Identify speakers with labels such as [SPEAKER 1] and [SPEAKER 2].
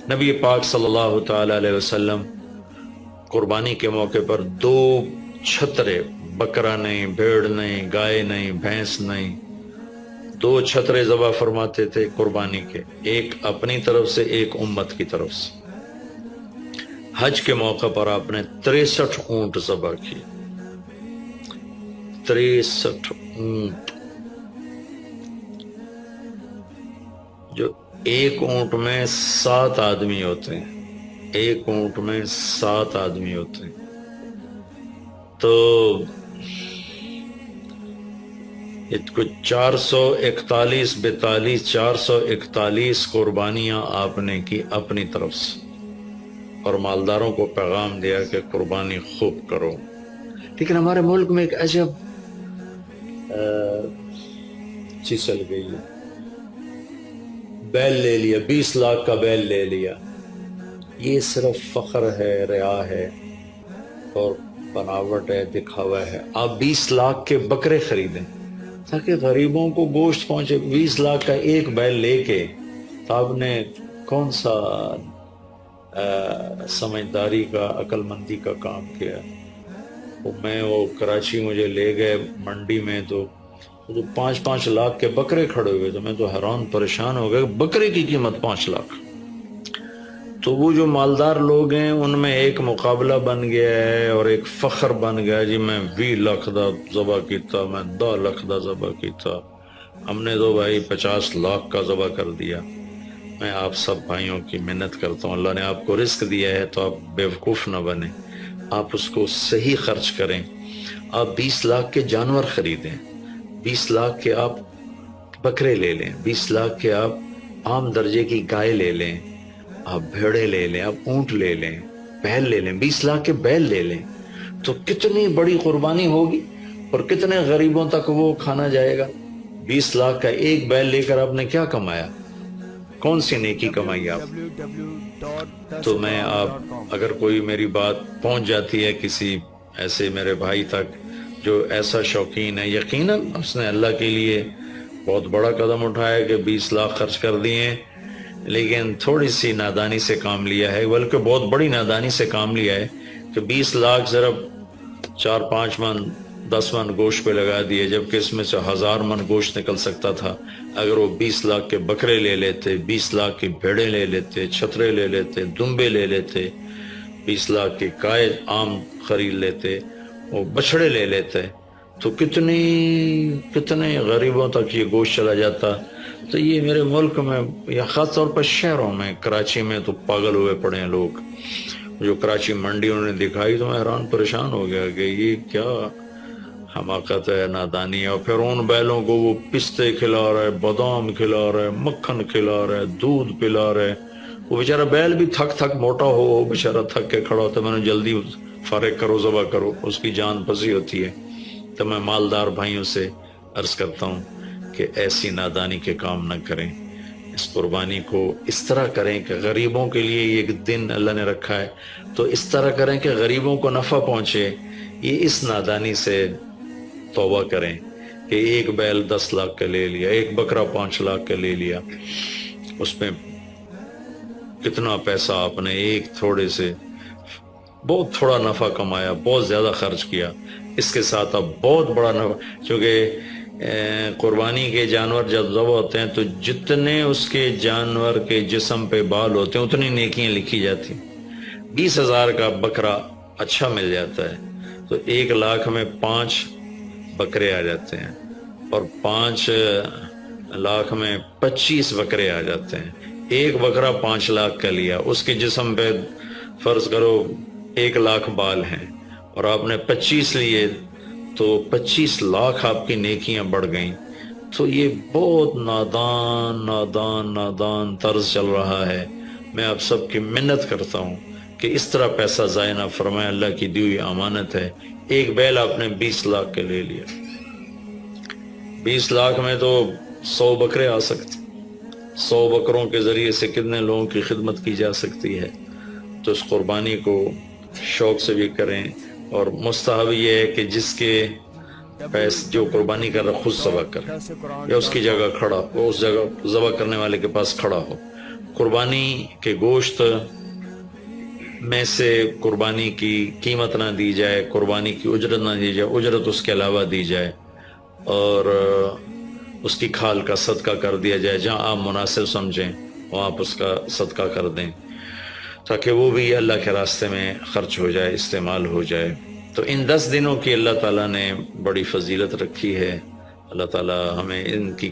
[SPEAKER 1] نبی پاک صلی اللہ تعالی علیہ وسلم قربانی کے موقع پر 2 چھترے، بکرا نہیں، بھیڑ نہیں، گائے نہیں، بھینس نہیں، 2 چھترے ذبح فرماتے تھے قربانی کے، ایک اپنی طرف سے، ایک امت کی طرف سے۔ حج کے موقع پر آپ نے 63 اونٹ ذبح کیے، 63 اونٹ، جو ایک اونٹ میں 7 آدمی ہوتے ہیں، ایک اونٹ میں 7 آدمی ہوتے ہیں۔ تو کچھ 441 42 441 قربانیاں آپ نے کی اپنی طرف سے، اور مالداروں کو پیغام دیا کہ قربانی خوب کرو۔ لیکن ہمارے ملک میں ایک عجب چیز چل گئی ہے، بیل لے لیا، 20 لاکھ کا بیل لے لیا۔ یہ صرف فخر ہے، ریا ہے اور بناوٹ ہے، دکھاوا ہے۔ آپ 20 لاکھ کے بکرے خریدیں تاکہ غریبوں کو گوشت پہنچے۔ 20 لاکھ کا ایک بیل لے کے تو آپ نے کون سا سمجھداری کا، عقل مندی کا کام کیا؟ وہ کراچی مجھے لے گئے منڈی میں، تو 5 لاکھ کے بکرے کھڑے ہوئے، تو میں تو حیران پریشان ہو گئے، بکرے کی قیمت 5 لاکھ۔ تو وہ جو مالدار لوگ ہیں ان میں ایک مقابلہ بن گیا ہے اور ایک فخر بن گیا، جی میں 20 لاکھ دا ذبح کیتا، میں 10 لاکھ دا ذبح کیتا، ہم نے تو بھائی 50 لاکھ کا ذبح کر دیا۔ میں آپ سب بھائیوں کی منت کرتا ہوں، اللہ نے آپ کو رزق دیا ہے تو آپ بیوقوف نہ بنیں، آپ اس کو صحیح خرچ کریں۔ آپ 20 لاکھ کے جانور خریدیں، 20 لاکھ کے آپ بکرے لے لیں، 20 لاکھ کے آپ عام درجے کی گائے لے لیں، آپ بھیڑے لے لیں، آپ اونٹ لے لیں، بیل لے لیں، 20 لاکھ کے بیل لے لیں، تو کتنی بڑی قربانی ہوگی اور کتنے غریبوں تک وہ کھانا جائے گا۔ 20 لاکھ کا ایک بیل لے کر آپ نے کیا کمایا؟ کون سی نیکی کمائی آپ؟ تو میں آپ، اگر کوئی میری بات پہنچ جاتی ہے کسی ایسے میرے بھائی تک جو ایسا شوقین ہے، یقیناً اس نے اللہ کے لیے بہت بڑا قدم اٹھایا کہ 20 لاکھ خرچ کر دیے، لیکن تھوڑی سی نادانی سے کام لیا ہے، بلکہ بہت بڑی نادانی سے کام لیا ہے کہ 20 لاکھ صرف 4-5 من 10 من گوشت پہ لگا دیے، جبکہ اس میں سے 1000 من گوشت نکل سکتا تھا اگر وہ 20 لاکھ کے بکرے لے لیتے، 20 لاکھ کی بھیڑیں لے لیتے، چھترے لے لیتے، دمبے لے لیتے، 20 لاکھ کی گائے عام خرید لیتے، وہ بچڑے لے لیتے، تو کتنے غریبوں تک یہ گوشت چلا جاتا۔ تو یہ میرے ملک میں یا خاص طور پر شہروں میں، کراچی میں تو پاگل ہوئے پڑے ہیں لوگ۔ جو کراچی منڈی انہوں نے دکھائی تو میں حیران پریشان ہو گیا کہ یہ کیا حماقت ہے، نادانی ہے۔ اور پھر ان بیلوں کو وہ پستے کھلا رہا ہے، بادام کھلا رہا ہے، مکھن کھلا رہا ہے، دودھ پلا رہا ہے۔ وہ بیچارہ بیل بھی تھک موٹا ہو، بیچارہ تھک کے کھڑا ہوتا ہے، میں نے جلدی فارغ کرو، ذبح کرو، اس کی جان پسی ہوتی ہے۔ تو میں مالدار بھائیوں سے عرض کرتا ہوں کہ ایسی نادانی کے کام نہ کریں، اس قربانی کو اس طرح کریں کہ غریبوں کے لیے ایک دن اللہ نے رکھا ہے تو اس طرح کریں کہ غریبوں کو نفع پہنچے۔ یہ اس نادانی سے توبہ کریں کہ ایک بیل 10 لاکھ کا لے لیا، ایک بکرا 5 لاکھ کا لے لیا، اس میں کتنا پیسہ آپ نے ایک تھوڑے سے بہت تھوڑا نفع کمایا، بہت زیادہ خرچ کیا۔ اس کے ساتھ اب بہت بڑا نفع، چونکہ قربانی کے جانور جب ذبح ہوتے ہیں تو جتنے اس کے جانور کے جسم پہ بال ہوتے ہیں اتنی نیکیاں لکھی جاتی۔ 20,000 کا بکرا اچھا مل جاتا ہے تو 1 لاکھ میں 5 بکرے آ جاتے ہیں، اور 5 لاکھ میں 25 بکرے آ جاتے ہیں۔ ایک بکرا 5 لاکھ کا لیا، اس کے جسم پہ فرض کرو 1 لاکھ بال ہیں اور آپ نے 25 لیے تو 25 لاکھ آپ کی نیکیاں بڑھ گئیں۔ تو یہ بہت نادان طرز چل رہا ہے۔ میں آپ سب کی منت کرتا ہوں کہ اس طرح پیسہ ضائع نہ فرمائے، اللہ کی دی ہوئی امانت ہے۔ ایک بیل آپ نے 20 لاکھ کے لے لیا، 20 لاکھ میں تو 100 بکرے آ سکتے، 100 بکروں کے ذریعے سے کتنے لوگوں کی خدمت کی جا سکتی ہے۔ تو اس قربانی کو شوق سے بھی کریں، اور مستحب یہ ہے کہ جس کے پیسے جو قربانی کر رہا خود ذبح کرے، یا اس کی جگہ کھڑا، وہ اس جگہ ذبح کرنے والے کے پاس کھڑا ہو، قربانی کے گوشت میں سے قربانی کی قیمت نہ دی جائے، قربانی کی اجرت نہ دی جائے، اجرت اس کے علاوہ دی جائے، اور اس کی کھال کا صدقہ کر دیا جائے، جہاں آپ مناسب سمجھیں وہاں آپ اس کا صدقہ کر دیں، تاکہ وہ بھی اللہ کے راستے میں خرچ ہو جائے، استعمال ہو جائے۔ تو ان 10 دنوں کی اللہ تعالیٰ نے بڑی فضیلت رکھی ہے۔ اللہ تعالیٰ ہمیں ان کی